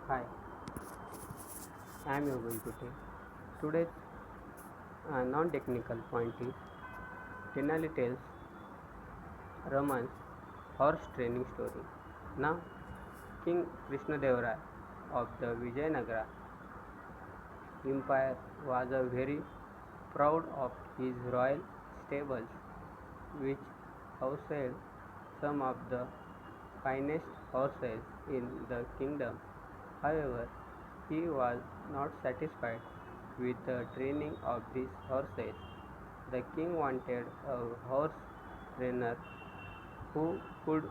Hi, I am Yogan today. Today's non-technical point is Tenali tells Raman's horse training story. Now, King Krishnadevara of the Vijayanagara Empire was very proud of his royal stables, which housed some of the finest horses in the kingdom. However, he was not satisfied with the training of these horses. The king wanted a horse trainer who could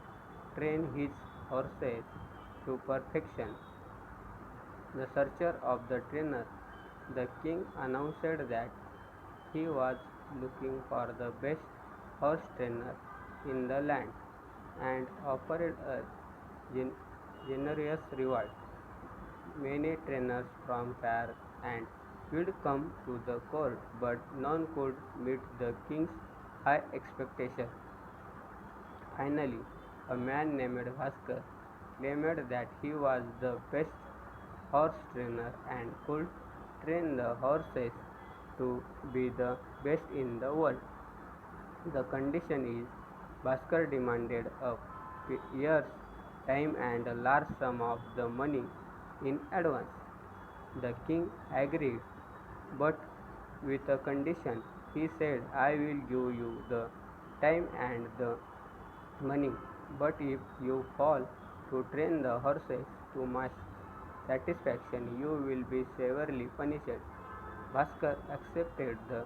train his horses to perfection. The searcher of the trainer, the king announced that he was looking for the best horse trainer in the land and offered a gen- generous reward. Many trainers from far and would come to the court, but none could meet the king's high expectations. Finally, a man named Bhaskar claimed that he was the best horse trainer and could train the horses to be the best in the world. The condition is Bhaskar demanded a year's time and a large sum of the money in advance. The king agreed, but with a condition. He said, I will give you the time and the money, but if you fail to train the horses to my satisfaction, you will be severely punished. Bhaskar accepted the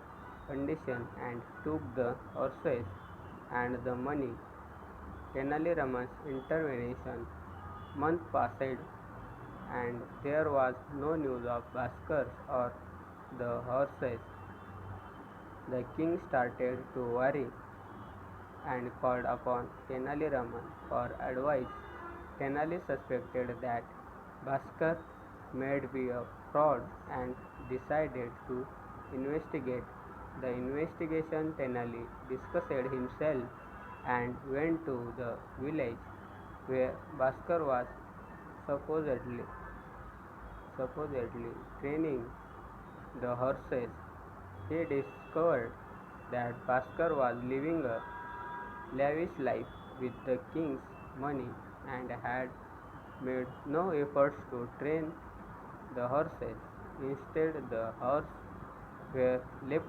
condition and took the horses and the money. Tenali Raman's intervention. Month passed and there was no news of Bhaskar or the horses. The king started to worry and called upon Tenali Raman for advice. Tenali suspected that Bhaskar may be a fraud and decided to investigate. The investigation Tenali discussed himself and went to the village where Bhaskar was supposedly supposedly training the horses. He discovered that Bhaskar was living a lavish life with the king's money and had made no efforts to train the horses. Instead, the horses were left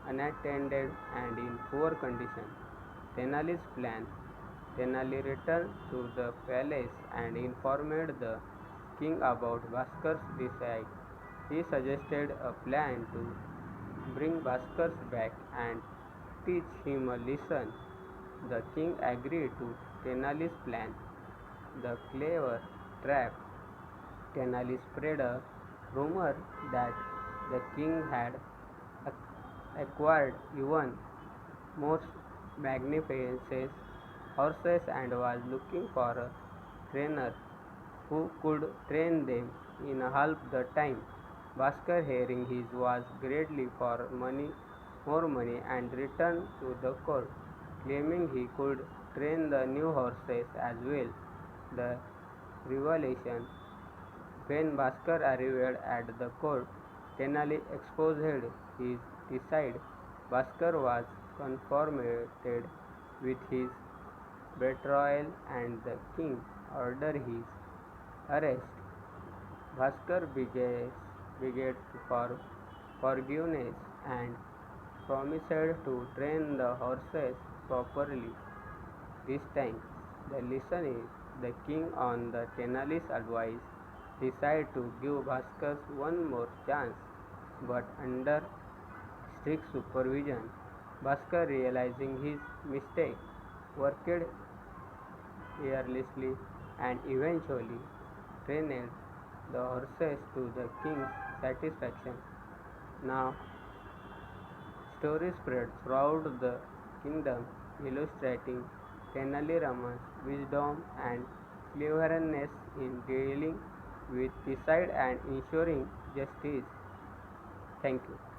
unattended and in poor condition. Tenali's plan. Tenali returned to the palace and informed the king about Bhaskar's decide. He suggested a plan to bring Bhaskar back and teach him a lesson. The king agreed to Tenali's plan. The clever trap. Tenali spread a rumor that the king had acquired even more magnificent horses and was looking for a trainer who could train them in half the time. Bhaskar, hearing his, was greatly for more money, and returned to the court, claiming he could train the new horses as well. The revelation. When Bhaskar arrived at the court, Tenali exposed his deceit. Bhaskar was confronted with his betrayal and the king ordered his arrest. Bhaskar begged for forgiveness and promised to train the horses properly. This time, the lesson is the king, on the Tenali's advice, decided to give Bhaskar one more chance, but under strict supervision. Bhaskar, realizing his mistake, worked tirelessly and eventually trained the horses to the king's satisfaction. Now, stories spread throughout the kingdom, illustrating Tenali Raman's wisdom and cleverness in dealing with deceit and ensuring justice. Thank you.